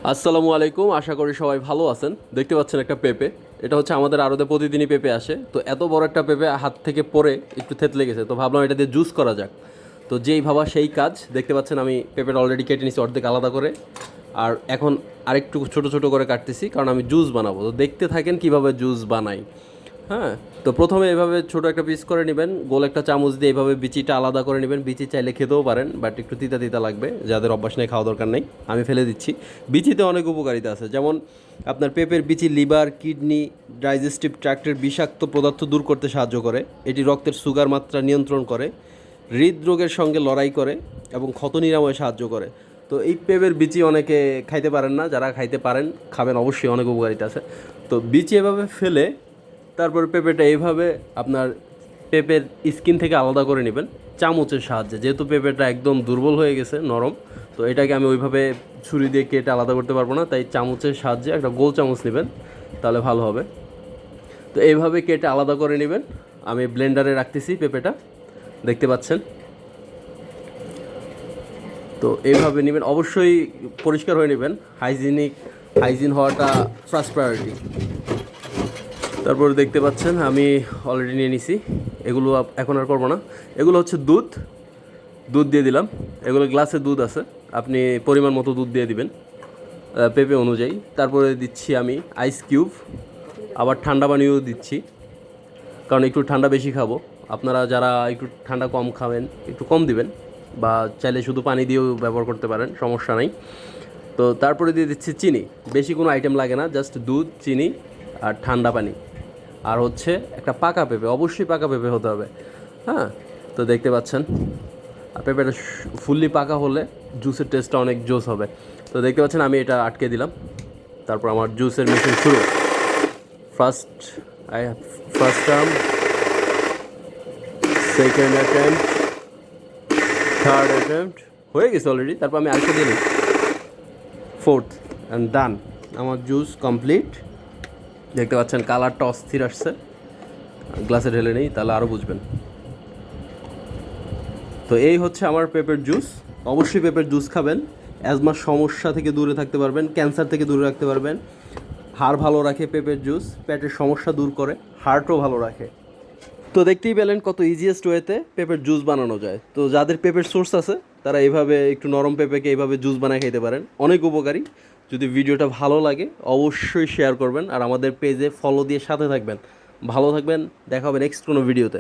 আসসালামু আলাইকুম, আশা করি সবাই ভালো আছেন। দেখতে পাচ্ছেন একটা পেঁপে, এটা হচ্ছে আমাদের আড়তে প্রতিদিনই পেঁপে আসে। তো এত বড় একটা পেঁপে হাত থেকে পড়ে একটু থেতলে গেছে, তো ভাবলাম এটা দিয়ে জুস করা যাক। তো যেই ভাবা সেই কাজ। দেখতে পাচ্ছেন আমি পেঁপেটা অলরেডি কেটে নিছি অর্ধেক আলাদা করে, আর এখন আরেকটু ছোট ছোট করে কাটতেছি কারণ আমি জুস বানাবো। তো দেখতে থাকেন কিভাবে জুস বানাই। হ্যাঁ, তো প্রথমে এভাবে ছোট একটা পিস করে নেবেন, গোল একটা চামচ দিয়ে এভাবে বিচিটা আলাদা করে নেবেন। বিচি চাইলে খেতেও পারেন, বাট একটু তিতা তিতা লাগবে, যাদের অভ্যাস নেই খাওয়া দরকার নেই, আমি ফেলে দিচ্ছি। বিচিতে অনেক উপকারিতা আছে, যেমন আপনার পেঁপের বিচি লিভার, কিডনি, ডাইজেস্টিভ ট্র্যাক্টের বিষাক্ত পদার্থ দূর করতে সাহায্য করে। এটি রক্তের সুগার মাত্রা নিয়ন্ত্রণ করে, হৃদরোগের সঙ্গে লড়াই করে এবং ক্ষত নিরাময়ে সাহায্য করে। তো এই পেঁপের বিচি অনেকে খাইতে পারেন না, যারা খাইতে পারেন খাবেন, অবশ্যই অনেক উপকারিতা আছে। তো বিচি এভাবে ফেলে তারপর পেঁপেটা এইভাবে আপনার পেঁপের স্কিন থেকে আলাদা করে নেবেন চামচের সাহায্যে। যেহেতু পেঁপেটা একদম দুর্বল হয়ে গেছে, নরম, তো এটাকে আমি ওইভাবে ছুরি দিয়ে কেটে আলাদা করতে পারবো না, তাই চামচের সাহায্যে একটা গোল চামচ নেবেন, তাহলে ভালো হবে। তো এইভাবে কেটে আলাদা করে নেবেন। আমি ব্লেন্ডারে রাখতেছি পেঁপেটা, দেখতে পাচ্ছেন। তো এইভাবে নেবেন, অবশ্যই পরিষ্কার হয়ে নেবেন। হাইজিন হওয়াটা ফার্স্ট প্রায়োরিটি। তারপর দেখতে পাচ্ছেন আমি অলরেডি নিয়ে নিছি। এগুলো এখন আর করবো না। এগুলো হচ্ছে দুধ, দুধ দিয়ে দিলাম। এগুলো গ্লাসে দুধ আছে, আপনি পরিমাণ মতো দুধ দিয়ে দিবেন পেঁপে অনুযায়ী। তারপরে দিচ্ছি আমি আইস কিউব, আবার ঠান্ডা পানিও দিচ্ছি, কারণ একটু ঠান্ডা বেশি খাবো। আপনারা যারা একটু ঠান্ডা কম খাবেন একটু কম দিবেন, বা চাইলে শুধু পানি দিয়েও ব্যবহার করতে পারেন, সমস্যা নাই। তো তারপরে দিয়ে দিচ্ছি চিনি। বেশি কোনো আইটেম লাগে না, জাস্ট দুধ, চিনি আর ঠান্ডা পানি। আর হচ্ছে একটা পাকা পেঁপে, অবশ্যই পাকা পেঁপে হতে হবে। হ্যাঁ, তো দেখতে পাচ্ছেন আর পেঁপেটা ফুললি পাকা হলে জুসের টেস্টটা অনেক জোস হবে। তো দেখতে পাচ্ছেন আমি এটা আটকে দিলাম। তারপর আমার জুসের মেশিন শুরু। First I first term, second attempt, third attempt, হয়ে গেছে অলরেডি। তারপর আমি আরেকটা দিয়ে নিই, ফোর্থ, অ্যান্ড ডান। আমার জুস কমপ্লিট। দেখতে পাচ্ছেন কালারটা অস্থির আসছে। গ্লাসে ঢেলে নেই, তাহলে আরও বুঝবেন। তো এই হচ্ছে আমার পেঁপের জুস। অবশ্যই পেঁপের জুস খাবেন, অ্যাজমার সমস্যা থেকে দূরে থাকতে পারবেন, ক্যান্সার থেকে দূরে রাখতে পারবেন। হাড় ভালো রাখে পেঁপের জুস, পেটের সমস্যা দূর করে, হার্টও ভালো রাখে। তো দেখতেই পেলেন কত ইজিয়েস্ট ওয়েতে পেঁপের জুস বানানো যায়। তো যাদের পেঁপের সোর্স আছে তারা এইভাবে একটু নরম পেঁপেকে এইভাবে জুস বানায় খেতে পারেন, অনেক উপকারী। যদি ভিডিওটা ভালো লাগে অবশ্যই শেয়ার করবেন, আর আমাদের পেজে ফলো দিয়ে সাথে থাকবেন। ভালো থাকবেন, দেখা হবে নেক্সট কোনো ভিডিওতে।